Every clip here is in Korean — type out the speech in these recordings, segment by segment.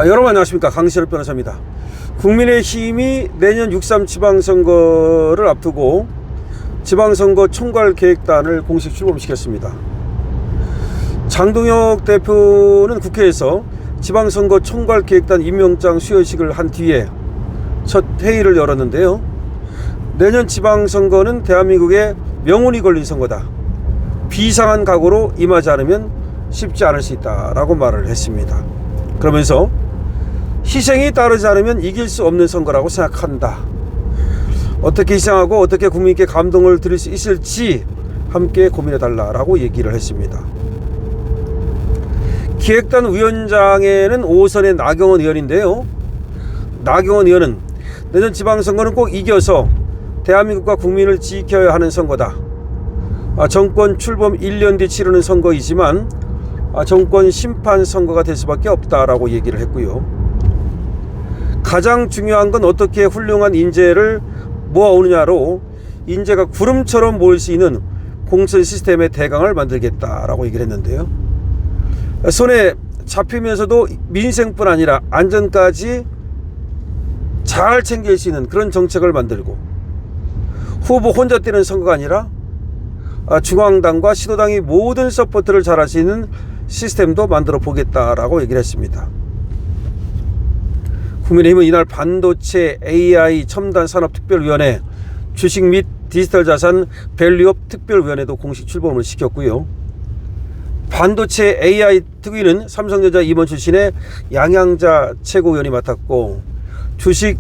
여러분 안녕하십니까, 강신업 변호사입니다. 국민의힘이 내년 6.3 지방선거를 앞두고 지방선거 총괄계획단을 공식 출범시켰습니다. 장동혁 대표는 국회에서 지방선거 총괄계획단 임명장 수여식을 한 뒤에 첫 회의를 열었는데요. 내년 지방선거는 대한민국의 명운이 걸린 선거다. 비상한 각오로 임하지 않으면 쉽지 않을 수 있다라고 말을 했습니다. 그러면서 희생이 따르지 않으면 이길 수 없는 선거라고 생각한다. 어떻게 희생하고 어떻게 국민께 감동을 드릴 수 있을지 함께 고민해달라고 얘기를 했습니다. 기획단 위원장에는 5선의 나경원 의원인데요. 나경원 의원은 내년 지방선거는 꼭 이겨서 대한민국과 국민을 지켜야 하는 선거다. 정권 출범 1년 뒤 치르는 선거이지만 정권 심판 선거가 될 수밖에 없다라고 얘기를 했고요. 가장 중요한 건 어떻게 훌륭한 인재를 모아오느냐로 인재가 구름처럼 모일 수 있는 공천 시스템의 대강을 만들겠다라고 얘기를 했는데요. 손에 잡히면서도 민생뿐 아니라 안전까지 잘 챙길 수 있는 그런 정책을 만들고, 후보 혼자 뛰는 선거가 아니라 중앙당과 신호당이 모든 서포트를 잘할 수 있는 시스템도 만들어 보겠다라고 얘기를 했습니다. 국민의힘은 이날 반도체 AI 첨단 산업특별위원회, 주식 및 디지털 자산 밸류업 특별위원회도 공식 출범을 시켰고요. 반도체 AI 특위는 삼성전자 임원 출신의 양양자 최고위원이 맡았고, 주식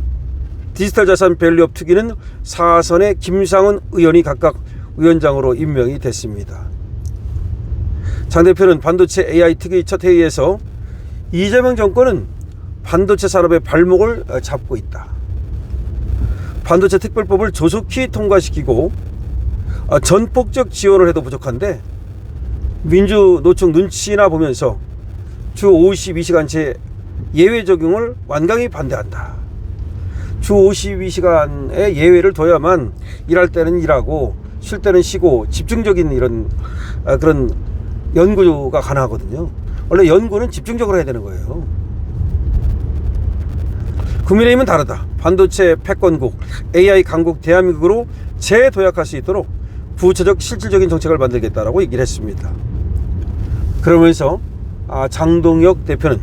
디지털 자산 밸류업 특위는 4선의 김상훈 의원이 각각 위원장으로 임명이 됐습니다. 장 대표는 반도체 AI 특위 첫 회의에서 이재명 정권은 반도체 산업의 발목을 잡고 있다. 반도체 특별법을 조속히 통과시키고 전폭적 지원을 해도 부족한데 민주노총 눈치나 보면서 주 52시간제 예외 적용을 완강히 반대한다. 주 52시간의 예외를 둬야만 일할 때는 일하고 쉴 때는 쉬고 집중적인 이런 그런 연구가 가능하거든요. 원래 연구는 집중적으로 해야 되는 거예요. 국민의힘은 다르다. 반도체 패권국, AI 강국 대한민국으로 재도약할 수 있도록 구체적 실질적인 정책을 만들겠다라고 얘기를 했습니다. 그러면서 장동혁 대표는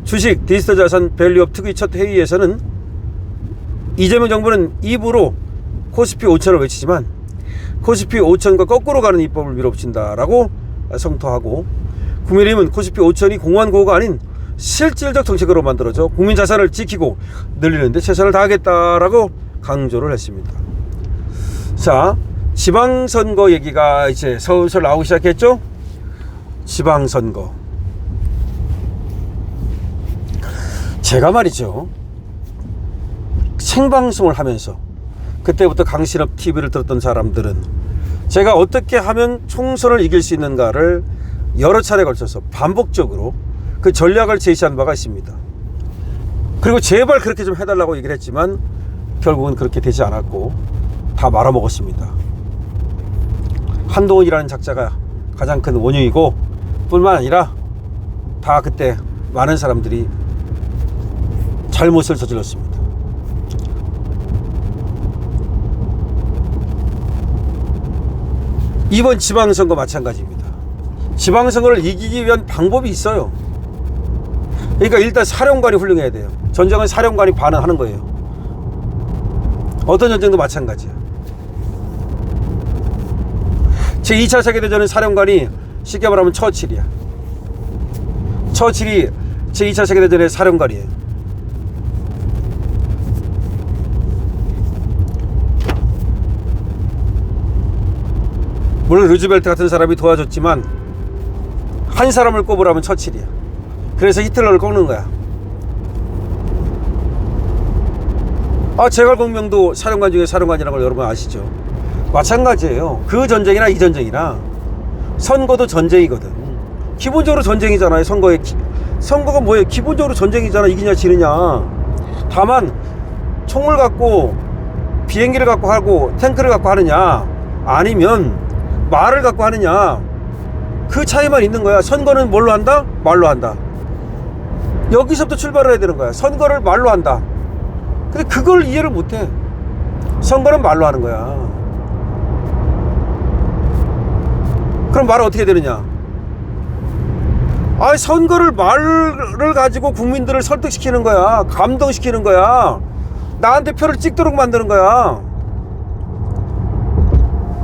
주식 디지털 자산 밸류업 특위 첫 회의에서는 이재명 정부는 입으로 코스피 5천을 외치지만 코스피 5천과 거꾸로 가는 입법을 밀어붙인다라고 성토하고, 국민의힘은 코스피 5천이 공환고가 아닌 실질적 정책으로 만들어져 국민 자산을 지키고 늘리는 데 최선을 다하겠다라고 강조를 했습니다. 자, 지방선거 얘기가 이제 슬슬 나오기 시작했죠. 지방선거, 제가 말이죠, 생방송을 하면서 그때부터 강신업 TV를 들었던 사람들은 제가 어떻게 하면 총선을 이길 수 있는가를 여러 차례 걸쳐서 반복적으로 그 전략을 제시한 바가 있습니다. 그리고 제발 그렇게 좀 해달라고 얘기를 했지만 결국은 그렇게 되지 않았고 다 말아먹었습니다. 한동훈이라는 작자가 가장 큰 원흉이고, 뿐만 아니라 다 그때 많은 사람들이 잘못을 저질렀습니다. 이번 지방선거 마찬가지입니다. 지방선거를 이기기 위한 방법이 있어요. 그러니까 일단 사령관이 훌륭해야 돼요. 전쟁은 사령관이 반응하는 거예요. 어떤 전쟁도 마찬가지야. 제2차 세계대전의 사령관이 쉽게 말하면 처칠이야. 처칠이 제2차 세계대전의 사령관이에요. 물론 루즈벨트 같은 사람이 도와줬지만 한 사람을 꼽으라면 처칠이야. 그래서 히틀러를 꺾는 거야. 제갈공명도 사령관 중에 사령관이라는 걸 여러분 아시죠? 마찬가지예요. 그 전쟁이나 이 전쟁이나 선거도 전쟁이거든. 기본적으로 전쟁이잖아요. 선거가 뭐예요? 기본적으로 전쟁이잖아. 이기냐 지느냐. 다만 총을 갖고 비행기를 갖고 하고 탱크를 갖고 하느냐, 아니면 말을 갖고 하느냐, 그 차이만 있는 거야. 선거는 뭘로 한다? 말로 한다. 여기서부터 출발을 해야 되는 거야. 선거를 말로 한다. 근데 그걸 이해를 못해. 선거는 말로 하는 거야. 그럼 말은 어떻게 되느냐? 아, 선거를 말을 가지고 국민들을 설득시키는 거야. 감동시키는 거야. 나한테 표를 찍도록 만드는 거야.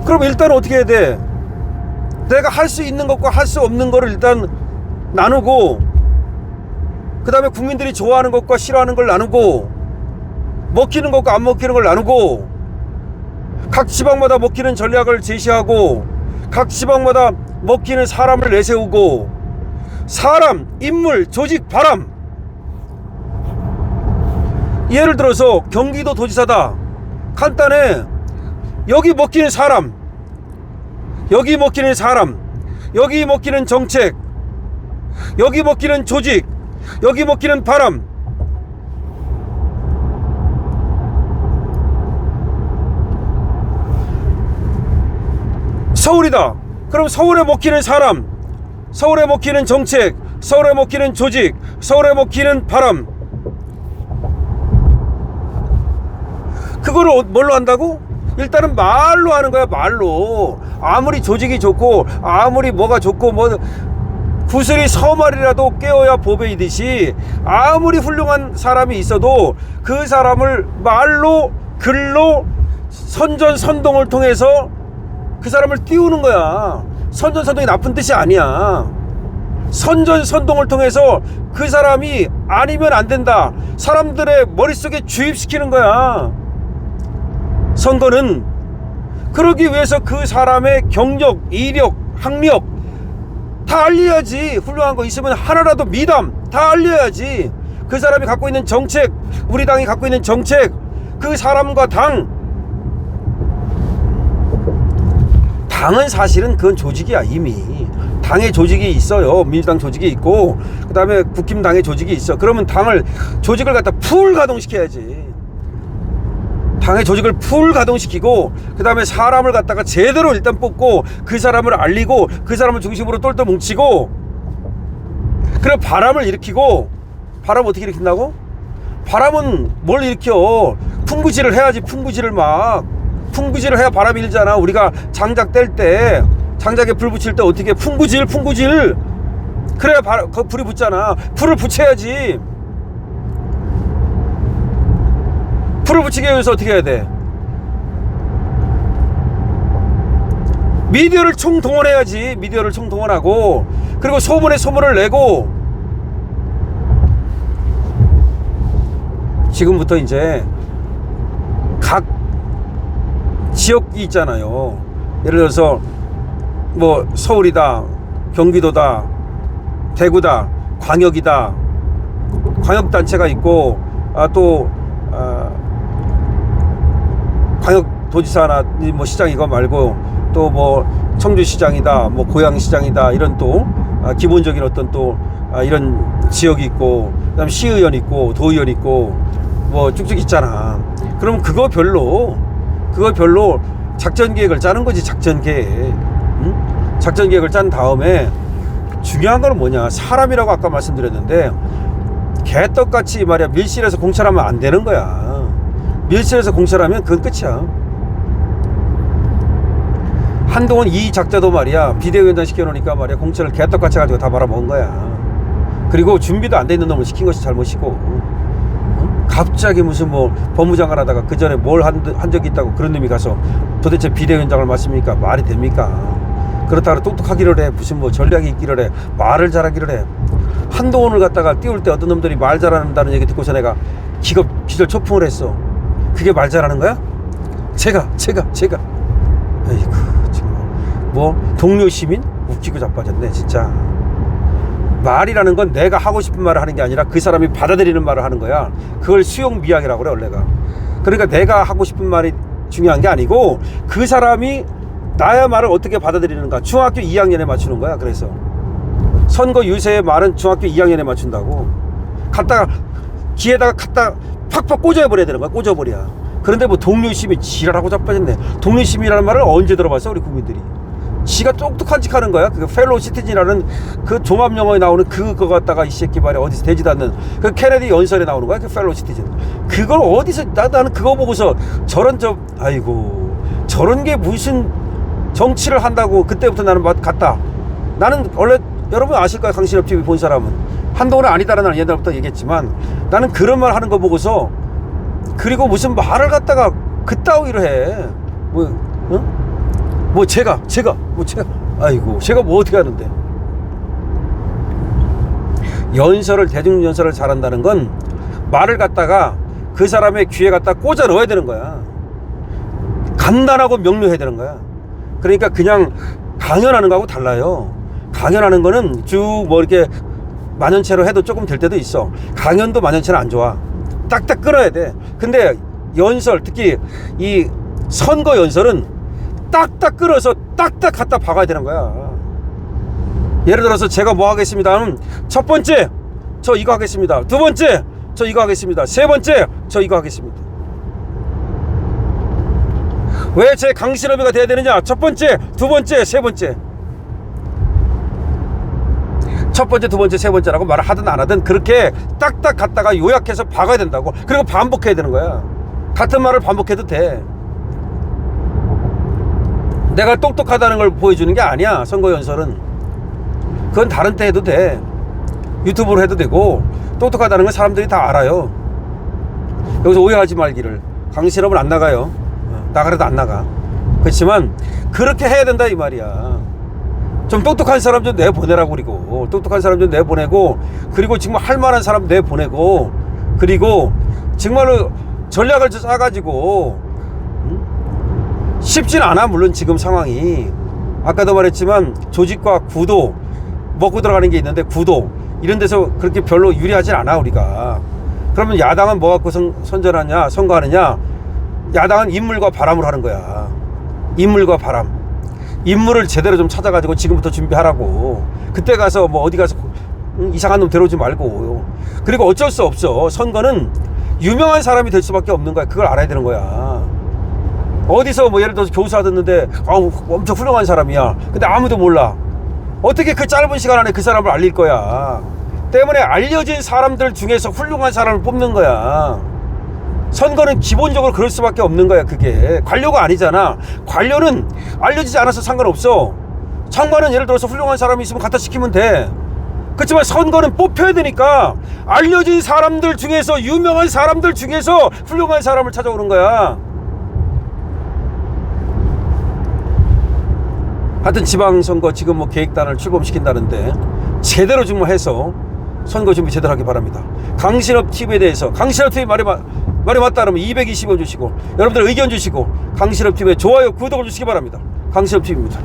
그럼 일단 어떻게 해야 돼? 내가 할 수 있는 것과 할 수 없는 거를 일단 나누고, 그 다음에 국민들이 좋아하는 것과 싫어하는 걸 나누고, 먹히는 것과 안 먹히는 걸 나누고, 각 지방마다 먹히는 전략을 제시하고, 각 지방마다 먹히는 사람을 내세우고, 사람, 인물, 조직, 바람. 예를 들어서 경기도 도지사다. 간단해. 여기 먹히는 사람, 여기 먹히는 사람, 여기 먹히는 정책, 여기 먹히는 조직, 여기 먹히는 바람. 서울이다. 그럼 서울에 먹히는 사람, 서울에 먹히는 정책, 서울에 먹히는 조직, 서울에 먹히는 바람. 그거를 뭘로 한다고? 일단은 말로 하는 거야. 말로. 아무리 조직이 좋고 아무리 뭐가 좋고 뭐 구슬이 서말이라도 깨어야 보배이듯이, 아무리 훌륭한 사람이 있어도 그 사람을 말로, 글로, 선전선동을 통해서 그 사람을 띄우는 거야. 선전선동이 나쁜 뜻이 아니야. 선전선동을 통해서 그 사람이 아니면 안 된다, 사람들의 머릿속에 주입시키는 거야. 선거는 그러기 위해서 그 사람의 경력, 이력, 학력 다 알려야지. 훌륭한 거 있으면 하나라도 미담 다 알려야지. 그 사람이 갖고 있는 정책, 우리 당이 갖고 있는 정책, 그 사람과 당은 사실은 그건 조직이야. 이미 당의 조직이 있어요. 민주당 조직이 있고, 그 다음에 국힘당의 조직이 있어. 그러면 조직을 갖다 풀 가동시켜야지. 당의 조직을 풀 가동시키고, 그 다음에 사람을 갖다가 제대로 일단 뽑고, 그 사람을 알리고, 그 사람을 중심으로 똘똘 뭉치고, 그리고 바람을 일으키고. 바람 어떻게 일으킨다고? 바람은 뭘 일으켜? 풍부지를 해야지. 풍부지를 해야 바람이 일잖아. 우리가 장작 뗄 때, 장작에 불 붙일 때 어떻게 풍부질 그래야 불이 붙잖아. 불을 붙여야지. 불을 붙이기 위해서 어떻게 해야 돼? 미디어를 총동원해야지. 미디어를 총동원하고, 그리고 소문에 소문을 내고. 지금부터 이제 각 지역이 있잖아요. 예를 들어서 뭐 서울이다, 경기도다, 대구다, 광역이다, 광역단체가 있고, 또 광역도지사나 뭐 시장 이거 말고 또 뭐 청주시장이다, 뭐 고양시장이다, 이런 또 기본적인 어떤 또 이런 지역이 있고, 그다음 시의원 있고 도의원 있고 뭐 쭉쭉 있잖아. 그럼 그거 별로 작전 계획을 짜는 거지. 작전 계획. 응? 작전 계획을 짠 다음에 중요한 건 뭐냐? 사람이라고 아까 말씀드렸는데, 개떡같이 말이야 밀실에서 공천하면 안 되는 거야. 밀실에서 공천하면 그건 끝이야. 한동훈 이 작자도 말이야 비대위원장 시켜놓으니까 말이야 공천을 개떡같이 가지고 다 말아먹은 거야. 그리고 준비도 안 돼 있는 놈을 시킨 것이 잘못이고, 갑자기 무슨 뭐 법무장관 하다가 그 전에 뭘 한 적이 있다고 그런 놈이 가서 도대체 비대위원장을 맡습니까? 말이 됩니까? 그렇다고 똑똑하기를 해. 무슨 뭐 전략이 있기를 해. 말을 잘하기를 해. 한동훈을 갖다가 띄울 때 어떤 놈들이 말 잘한다는 얘기 듣고서 내가 기절 초풍을 했어. 그게 말 잘하는 거야? 제가 에이구 정말 뭐 동료 시민? 웃기고 자빠졌네 진짜. 말이라는 건 내가 하고 싶은 말을 하는 게 아니라 그 사람이 받아들이는 말을 하는 거야. 그걸 수용미학이라고 그래 원래가. 그러니까 내가 하고 싶은 말이 중요한 게 아니고 그 사람이 나의 말을 어떻게 받아들이는가. 중학교 2학년에 맞추는 거야. 그래서 선거 유세의 말은 중학교 2학년에 맞춘다고. 귀에다가 갖다 팍팍 꽂아버려야 되는 거야. 꽂아버려. 그런데 뭐 동료심이 지랄하고 자빠졌네. 동료심이라는 말을 언제 들어봤어 우리 국민들이? 지가 똑똑한 척 하는 거야. 그 펠로우 시티즌이라는 그 종합 영어에 나오는 그거 갖다가 이 새끼 말이야 어디서 되지도 않는 그 케네디 연설에 나오는 거야. 그 펠로우 시티즌. 그걸 어디서 나는 그거 보고서 저런 아이고 저런 게 무슨 정치를 한다고 그때부터 나는 갔다. 나는 원래 여러분 아실 거야. 강신업 TV 본 사람은 한동훈은 아니다라는 날 옛날부터 얘기했지만 나는 그런 말 하는 거 보고서 그리고 무슨 말을 갖다가 그따위로 해. 뭐 제가 아이고 제가 뭐 어떻게 하는데. 대중 연설을 잘한다는 건 말을 갖다가 그 사람의 귀에 갖다 꽂아 넣어야 되는 거야. 간단하고 명료해야 되는 거야. 그러니까 그냥 강연하는 거하고 달라요. 강연하는 거는 쭉 뭐 이렇게 만연체로 해도 조금 될 때도 있어. 강연도 만연체는 안 좋아. 딱딱 끊어야 돼. 근데 연설, 특히 이 선거 연설은 딱딱 끊어서 딱딱 갖다 박아야 되는 거야. 예를 들어서 제가 뭐 하겠습니다 하면 첫 번째 저 이거 하겠습니다. 두 번째 저 이거 하겠습니다. 세 번째 저 이거 하겠습니다. 왜 제 강신업이가 돼야 되느냐? 첫 번째, 두 번째, 세 번째. 첫 번째, 두 번째, 세 번째라고 말을 하든 안 하든 그렇게 딱딱 갖다가 요약해서 박아야 된다고. 그리고 반복해야 되는 거야. 같은 말을 반복해도 돼. 내가 똑똑하다는 걸 보여주는 게 아니야. 선거 연설은. 그건 다른 때 해도 돼. 유튜브로 해도 되고. 똑똑하다는 건 사람들이 다 알아요. 여기서 오해하지 말기를. 강신업은 안 나가요. 나가려도 안 나가. 그렇지만 그렇게 해야 된다 이 말이야. 좀 똑똑한 사람 좀 내보내라고. 그리고 똑똑한 사람 좀 내보내고, 그리고 정말 할 만한 사람 내보내고, 그리고 정말로 전략을 짜가지고. 쉽진 않아. 물론 지금 상황이 아까도 말했지만 조직과 구도, 먹고 들어가는 게 있는데 구도 이런 데서 그렇게 별로 유리하진 않아 우리가. 그러면 야당은 뭐 갖고 선전하냐, 선거하느냐? 야당은 인물과 바람을 하는 거야. 인물과 바람. 인물을 제대로 좀 찾아가지고 지금부터 준비하라고. 그때 가서 뭐 어디 가서 이상한 놈 데려오지 말고. 그리고 어쩔 수 없어. 선거는 유명한 사람이 될 수밖에 없는 거야. 그걸 알아야 되는 거야. 어디서 뭐 예를 들어서 교사 듣는데 엄청 훌륭한 사람이야. 근데 아무도 몰라. 어떻게 그 짧은 시간 안에 그 사람을 알릴 거야. 때문에 알려진 사람들 중에서 훌륭한 사람을 뽑는 거야. 선거는 기본적으로 그럴 수밖에 없는 거야. 그게 관료가 아니잖아. 관료는 알려지지 않아서 상관없어. 장관은 예를 들어서 훌륭한 사람이 있으면 갖다 시키면 돼. 그렇지만 선거는 뽑혀야 되니까 알려진 사람들 중에서, 유명한 사람들 중에서 훌륭한 사람을 찾아오는 거야. 하여튼 지방선거 지금 뭐 계획단을 출범시킨다는데 제대로 좀 해서 선거 준비 제대로 하기 바랍니다. 강신업 TV에 대해서, 강신업 TV 말이 맞다 그러면 220원 주시고, 여러분들 의견 주시고, 강신업 TV에 좋아요, 구독을 주시기 바랍니다. 강신업 TV입니다.